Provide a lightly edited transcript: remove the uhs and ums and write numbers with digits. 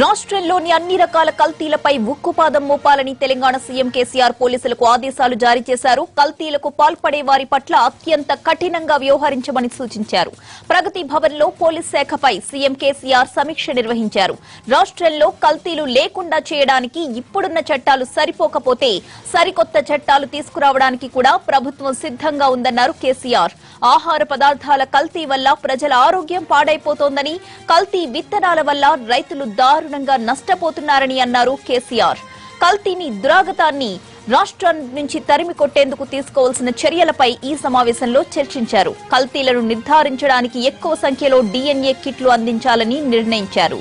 రాష్ట్రంలోని అన్ని రకాల కల్తీలపై ఉక్కుపాదం మోపాలని తెలంగాణ సీఎం కేసీఆర్ పోలీసులకు ఆదేశాలు జారీ చేశారు. కల్తీలకు పాల్పడే వారి పట్ల అత్యంత కఠినంగా వ్యవహరించమని సూచించారు. ప్రగతి భవన్లో పోలీస్ శాఖపై సీఎం కేసీఆర్ సమీక్ష నిర్వహించారు. రాష్ట్రంలో కల్తీలు లేకుండా చేయడానికి ఇప్పుడున్న చట్టాలు సరిపోకపోతే సరికొత్త చట్టాలు తీసుకురావడానికి కూడా ప్రభుత్వం సిద్ధంగా ఉందన్నారు కేసీఆర్. ఆహార పదార్థాల కల్తీ వల్ల ప్రజల ఆరోగ్యం పాడైపోతోందని, కల్తీ విత్తనాల వల్ల రైతులు దారుణంగా నష్టపోతున్నారని అన్నారు కేసీఆర్. కల్తీని దురాగతాన్ని రాష్ట్రం నుంచి తరిమి కొట్టేందుకు తీసుకోవాల్సిన చర్యలపై ఈ సమావేశంలో చర్చించారు. కల్తీలను నిర్ధారించడానికి ఎక్కువ సంఖ్యలో DNA కిట్లు అందించాలని నిర్ణయించారు.